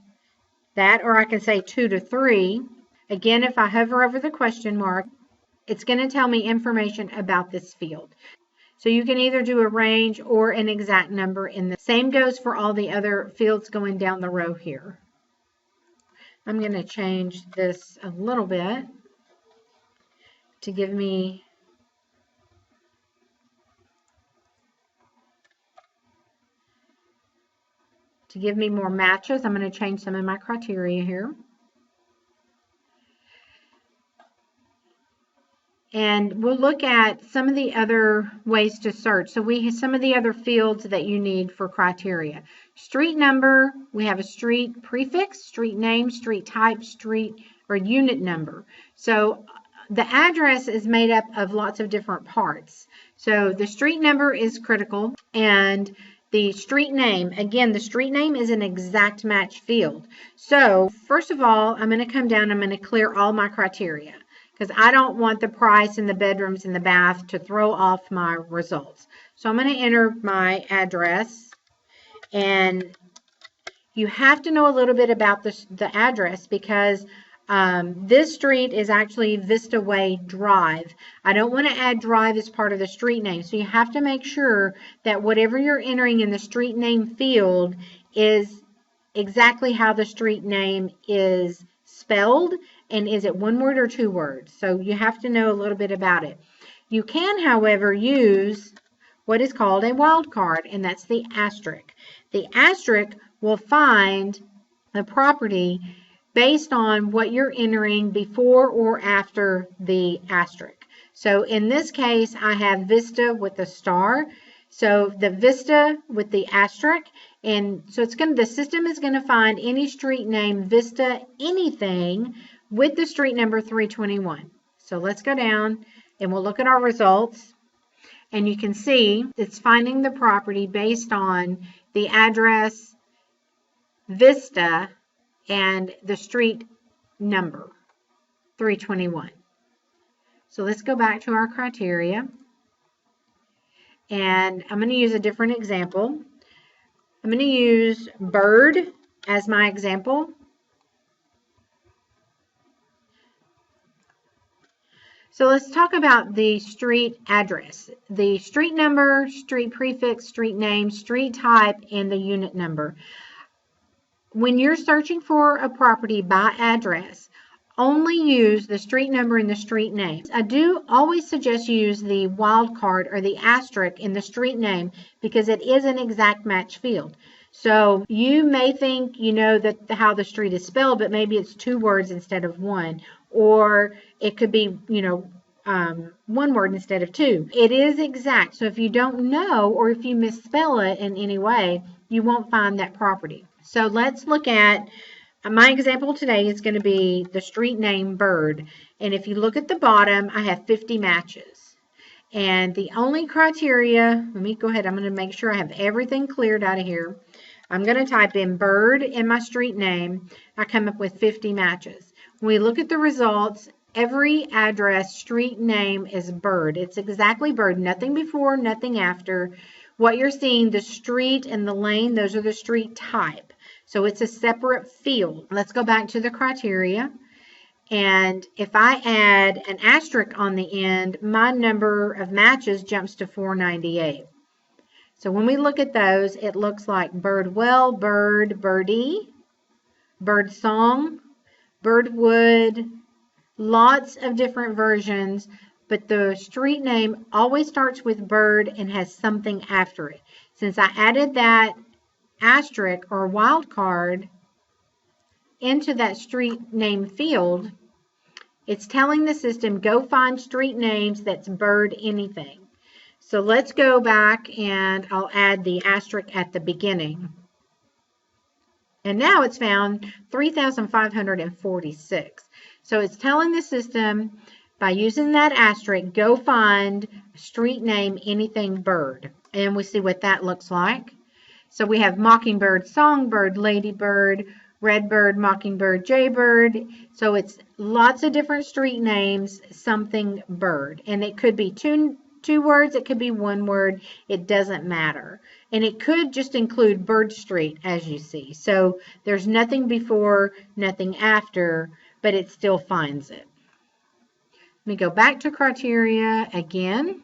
Speaker 1: that, or I can say 2 to 3. Again, if I hover over the question mark, it's going to tell me information about this field. So you can either do a range or an exact number in the same goes for all the other fields going down the row here. I'm going to change this a little bit to give me more matches. I'm going to change some of my criteria here. And we'll look at some of the other ways to search. So we have some of the other fields that you need for criteria. Street number, we have a street prefix, street name, street type, street or unit number. So the address is made up of lots of different parts. So the street number is critical, and the street name, again, the street name is an exact match field. So first of all, I'm going to come down, I'm going to clear all my criteria, because I don't want the price and the bedrooms and the bath to throw off my results. So I'm going to enter my address, and you have to know a little bit about the address, because this street is actually Vista Way Drive. I don't want to add drive as part of the street name, so you have to make sure that whatever you're entering in the street name field is exactly how the street name is spelled. And is it 1 word or 2 words? So you have to know a little bit about it. You can, however, use what is called a wildcard, and that's the asterisk. The asterisk will find the property based on what you're entering before or after the asterisk. So in this case, I have Vista with a star. So the Vista with the asterisk, and so the system is going to find any street name Vista anything with the street number 321. So let's go down and we'll look at our results, and you can see it's finding the property based on the address Vista and the street number 321. So let's go back to our criteria, and I'm going to use a different example. I'm going to use bird as my example. So let's talk about the street address, the street number, street prefix, street name, street type, and the unit number. When you're searching for a property by address, only use the street number and the street name. I do always suggest you use the wildcard or the asterisk in the street name because it is an exact match field. So you may think you know that how the street is spelled, but maybe it's 2 words instead of 1, or it could be, 1 word instead of 2. It is exact. So if you don't know, or if you misspell it in any way, you won't find that property. So let's look at my example today is going to be the street name Bird. And if you look at the bottom, I have 50 matches. And the only criteria, let me go ahead, I'm going to make sure I have everything cleared out of here. I'm going to type in Bird in my street name. I come up with 50 matches. When we look at the results, every address street name is Bird. It's exactly Bird, nothing before, nothing after. What you're seeing, the street and the lane, those are the street type. So it's a separate field. Let's go back to the criteria. And if I add an asterisk on the end, my number of matches jumps to 498. So when we look at those, it looks like Birdwell, Bird, Birdie, Bird Song, Birdwood, lots of different versions, but the street name always starts with Bird and has something after it. Since I added that asterisk or wildcard into that street name field, it's telling the system, go find street names that's Bird anything. So let's go back and I'll add the asterisk at the beginning. And now it's found 3,546. So it's telling the system, by using that asterisk, go find street name anything Bird. And we see what that looks like. So we have Mockingbird, Songbird, Ladybird, Redbird, Mockingbird, Jaybird. So it's lots of different street names, something Bird. And it could be two words, it could be 1 word, it doesn't matter. And it could just include Bird Street, as you see. So there's nothing before, nothing after, but it still finds it. Let me go back to criteria again.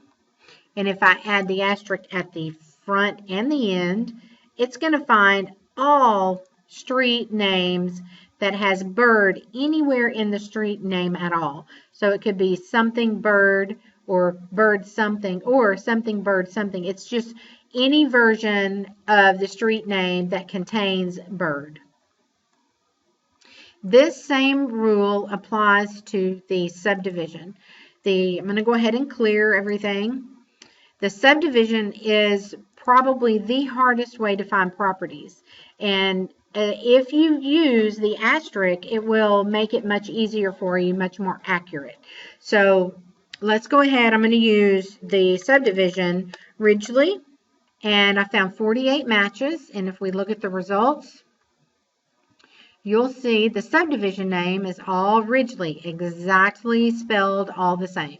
Speaker 1: And if I add the asterisk at the front and the end, it's going to find all street names that has Bird anywhere in the street name at all. So it could be something Bird or Bird something or something Bird something. It's just any version of the street name that contains Bird. This same rule applies to the subdivision. I'm going to go ahead and clear everything. The subdivision is probably the hardest way to find properties. And if you use the asterisk, it will make it much easier for you, much more accurate. So let's go ahead. I'm going to use the subdivision Ridgely. And I found 48 matches. And if we look at the results, you'll see the subdivision name is all Ridgely, exactly spelled all the same.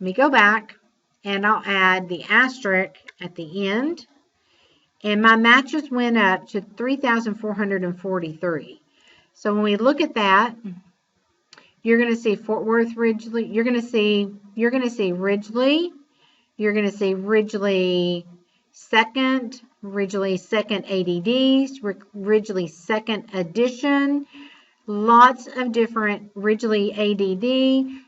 Speaker 1: Let me go back and I'll add the asterisk at the end. And my matches went up to 3,443. So when we look at that, you're going to see Fort Worth Ridgely. You're going to see Ridgely. You're going to see Ridgely Second, Ridgely Second ADD, Ridgely Second Edition, lots of different Ridgely ADD.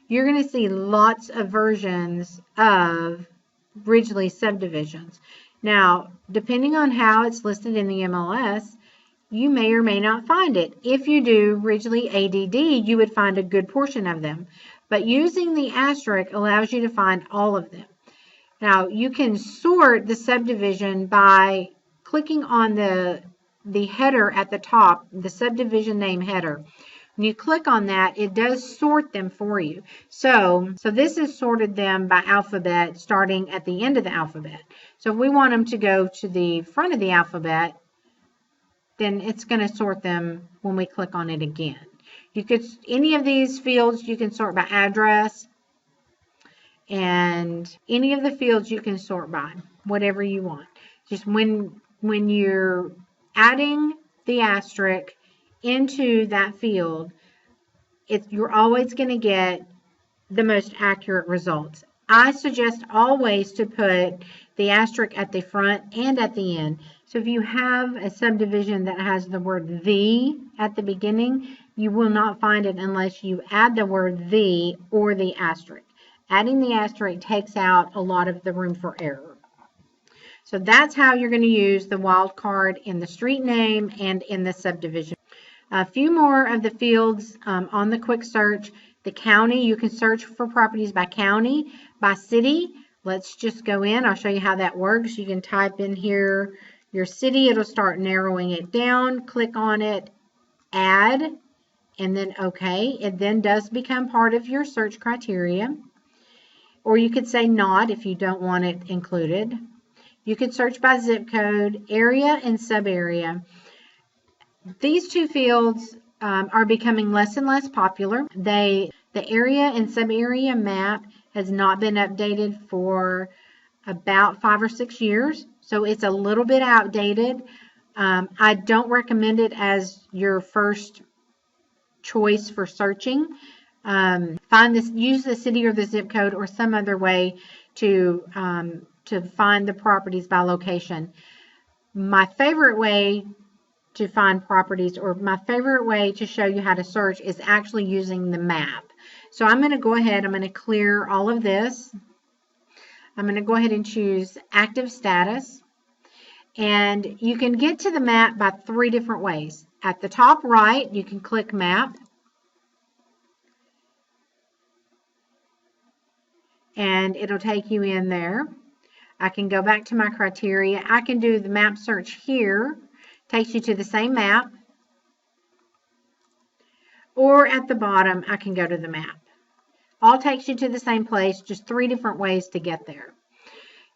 Speaker 1: You're going to see lots of versions of Ridgely subdivisions. Now, depending on how it's listed in the MLS, you may or may not find it. If you do Ridgely ADD, you would find a good portion of them. But using the asterisk allows you to find all of them. Now, you can sort the subdivision by clicking on the header at the top, the subdivision name header. When you click on that, it does sort them for you. So this has sorted them by alphabet starting at the end of the alphabet. So if we want them to go to the front of the alphabet, then it's going to sort them when we click on it again. You could, any of these fields you can sort by address, and any of the fields you can sort by, whatever you want. Just when you're adding the asterisk into that field, you're always going to get the most accurate results. I suggest always to put the asterisk at the front and at the end. So if you have a subdivision that has the word "the" at the beginning, you will not find it unless you add the word "the" or the asterisk. Adding the asterisk takes out a lot of the room for error. So that's how you're going to use the wildcard in the street name and in the subdivision. A few more of the fields on the quick search. The county, you can search for properties by county, by city. Let's just go in. I'll show you how that works. You can type in here your city. It'll start narrowing it down. Click on it, add, and then OK. It then does become part of your search criteria. Or you could say not if you don't want it included. You could search by zip code, area, and sub-area. These two fields are becoming less and less popular. The area and sub-area map has not been updated for about 5 or 6 years, so it's a little bit outdated. I don't recommend it as your first choice for searching. Use the city or the zip code or some other way to find the properties by location. My favorite way to find properties, or my favorite way to show you how to search, is actually using the map. So I'm going to go ahead, I'm going to clear all of this. I'm going to go ahead and choose active status. And you can get to the map by 3 different ways. At the top right, you can click map. And it'll take you in there. I can go back to my criteria. I can do the map search here. Takes you to the same map. Or at the bottom, I can go to the map. All takes you to the same place, just 3 different ways to get there.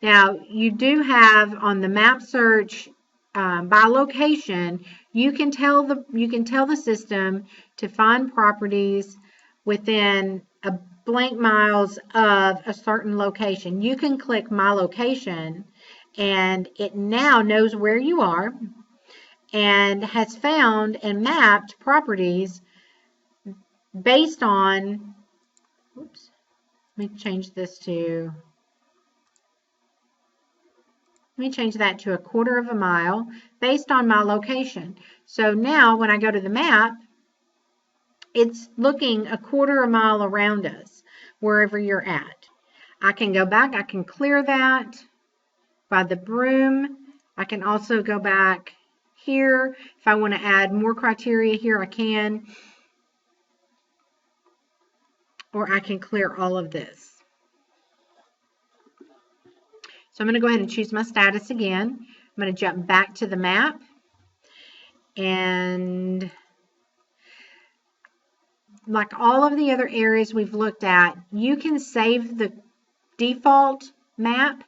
Speaker 1: Now, you do have on the map search by location, you can tell the system to find properties within a blank miles of a certain location. You can click my location, and it now knows where you are and has found and mapped properties based on, oops, let me change this to, let me change that to 1/4 of a mile based on my location. So now when I go to the map, it's looking 1/4 a mile around us, wherever you're at. I can go back, I can clear that by the broom. I can also go back here. If I want to add more criteria here, I can. Or I can clear all of this. So I'm going to go ahead and choose my status again. I'm going to jump back to the map. And like all of the other areas we've looked at, you can save the default map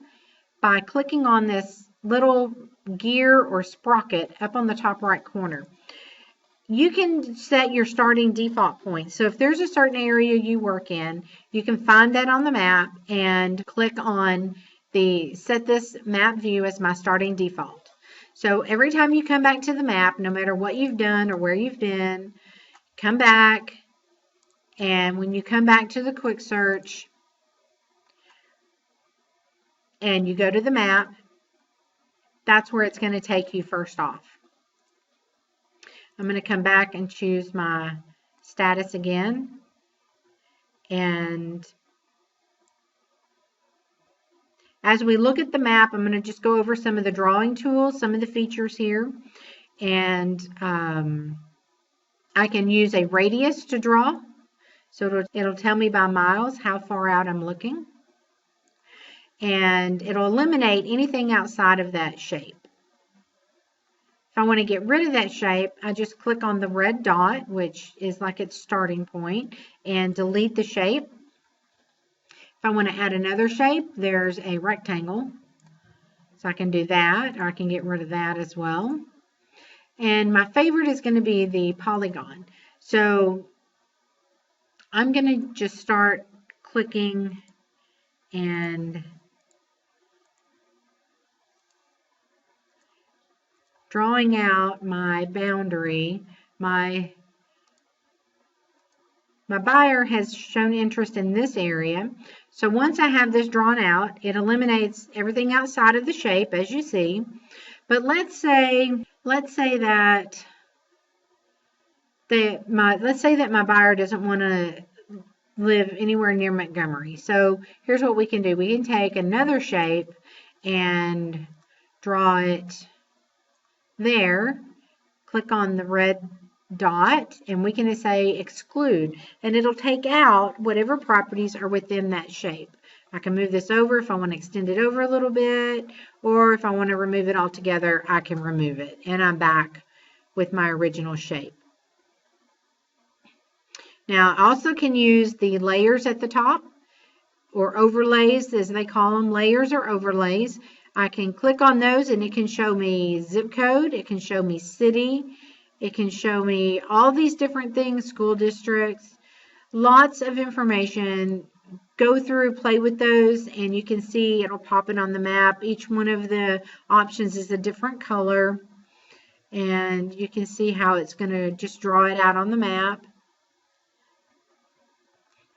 Speaker 1: by clicking on this little gear or sprocket up on the top right corner. You can set your starting default point. So if there's a certain area you work in, you can find that on the map and click on the set this map view as my starting default. So every time you come back to the map, no matter what you've done or where you've been, come back, and when you come back to the quick search and you go to the map, that's where it's going to take you first off. I'm going to come back and choose my status again, and as we look at the map, I'm going to just go over some of the drawing tools, some of the features here, and I can use a radius to draw, so it'll tell me by miles how far out I'm looking, and it'll eliminate anything outside of that shape. If I want to get rid of that shape, I just click on the red dot, which is like its starting point, and delete the shape. If I want to add another shape, there's a rectangle. So I can do that, or I can get rid of that as well. And my favorite is going to be the polygon. So I'm going to just start clicking and drawing out my boundary, my My buyer has shown interest in this area. So once I have this drawn out, it eliminates everything outside of the shape, as you see. But let's say that my buyer doesn't want to live anywhere near Montgomery. So here's what we can do. We can take another shape and draw it there. Click on the red dot, and we can say exclude, and it'll take out whatever properties are within that shape. I can move this over if I want to extend it over a little bit, or if I want to remove it altogether, I can remove it, and I'm back with my original shape. Now, I also can use the layers at the top, or overlays as they call them, layers or overlays. I can click on those and it can show me zip code, it can show me city, it can show me all these different things, school districts, lots of information. Go through, play with those, and you can see it'll pop it on the map. Each one of the options is a different color, and you can see how it's going to just draw it out on the map.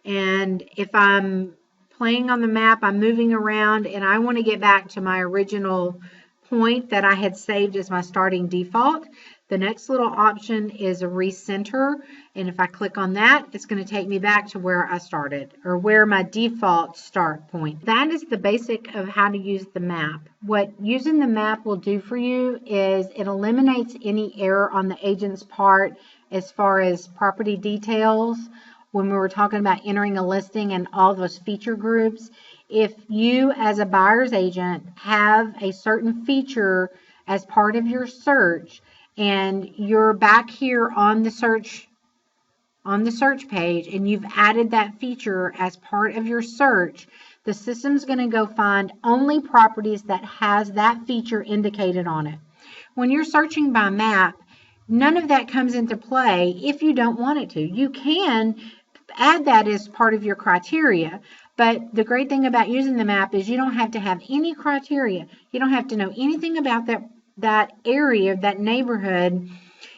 Speaker 1: And if I'm playing on the map, I'm moving around, and I want to get back to my original point that I had saved as my starting default. The next little option is a recenter, and if I click on that, it's going to take me back to where I started, or where my default start point. That is the basic of how to use the map. What using the map will do for you is it eliminates any error on the agent's part as far as property details. When we were talking about entering a listing and all those feature groups, if you as a buyer's agent have a certain feature as part of your search, and you're back here on the search page, and you've added that feature as part of your search, the system's going to go find only properties that has that feature indicated on it. When you're searching by map, none of that comes into play if you don't want it to. You can add that as part of your criteria, but the great thing about using the map is you don't have to have any criteria. You don't have to know anything about that area, that neighborhood.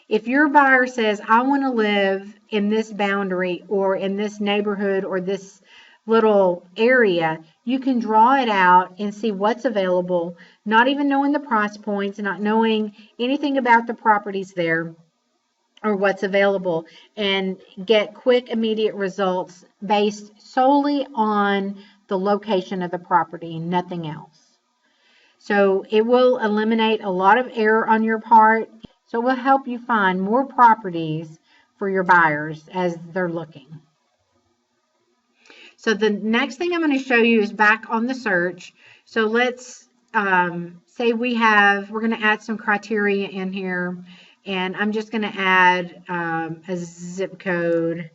Speaker 1: If your buyer says, I want to live in this boundary or in this neighborhood or this little area, you can draw it out and see what's available, not even knowing the price points, not knowing anything about the properties there or what's available, and get quick, immediate results based solely on the location of the property, nothing else. So it will eliminate a lot of error on your part. So it will help you find more properties for your buyers as they're looking. So the next thing I'm going to show you is back on the search. So let's say we're going to add some criteria in here, and I'm just going to add a zip code,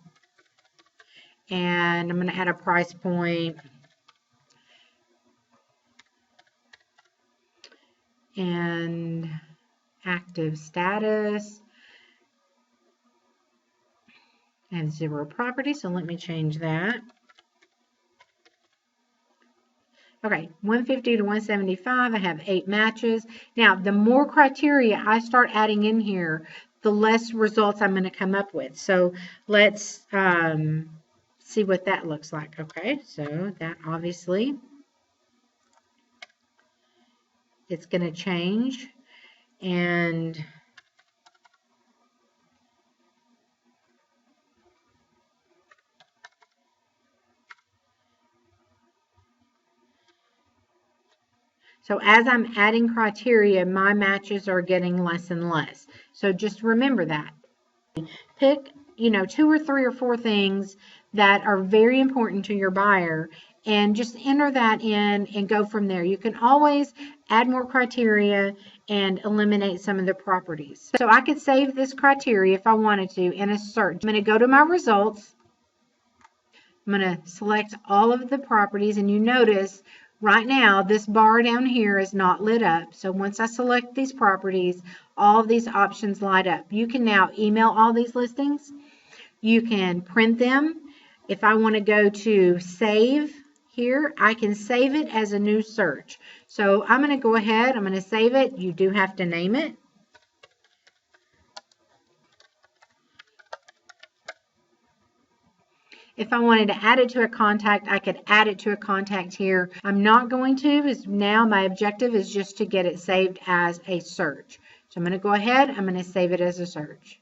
Speaker 1: and I'm going to add a price point, and active status, and 0 property. So let me change that. Okay, 150 to 175, I have 8 matches. Now, the more criteria I start adding in here, the less results I'm going to come up with. So let's see what that looks like. Okay, so that obviously, it's going to change. And so as I'm adding criteria, my matches are getting less and less. So just remember that. Pick, 2 or 3 or 4 things that are very important to your buyer, and just enter that in and go from there. You can always add more criteria and eliminate some of the properties. So I could save this criteria if I wanted to in a search. I'm going to go to my results. I'm going to select all of the properties, and you notice right now this bar down here is not lit up. So once I select these properties, all of these options light up. You can now email all these listings. You can print them. If I want to go to save here, I can save it as a new search. So I'm going to go ahead, I'm going to save it. You do have to name it. If I wanted to add it to a contact, I could add it to a contact here. I'm not going to, because now my objective is just to get it saved as a search. So I'm going to go ahead, I'm going to save it as a search.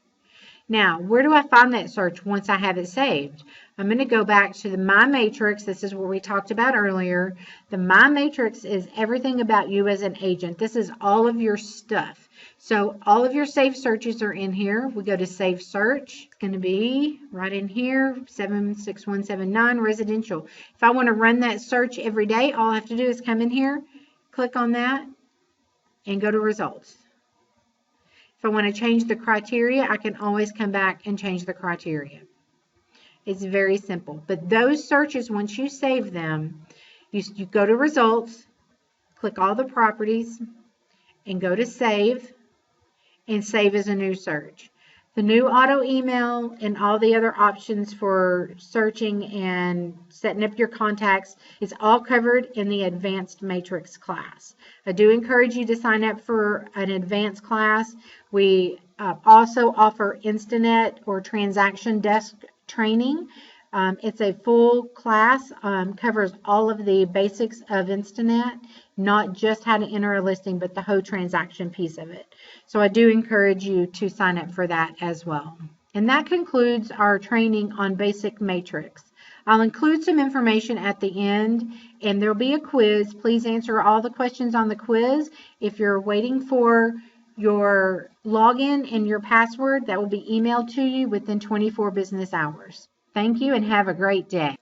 Speaker 1: Now, where do I find that search once I have it saved? I'm going to go back to the My Matrix. This is what we talked about earlier. The My Matrix is everything about you as an agent. This is all of your stuff. So all of your saved searches are in here. We go to Save Search. It's going to be right in here, 76179 residential. If I want to run that search every day, all I have to do is come in here, click on that, and go to Results. If I want to change the criteria, I can always come back and change the criteria. It's very simple. But those searches, once you save them, you go to Results, click all the properties, and go to Save, and save as a new search. The new auto email and all the other options for searching and setting up your contacts is all covered in the Advanced Matrix class. I do encourage you to sign up for an advanced class. We also offer Instanet or Transactiondesc training. It's a full class, covers all of the basics of Instanet, not just how to enter a listing, but the whole transaction piece of it. So I do encourage you to sign up for that as well. And that concludes our training on basic matrix. I'll include some information at the end, and there'll be a quiz. Please answer all the questions on the quiz. If you're waiting for your login and your password, that will be emailed to you within 24 business hours. Thank you and have a great day.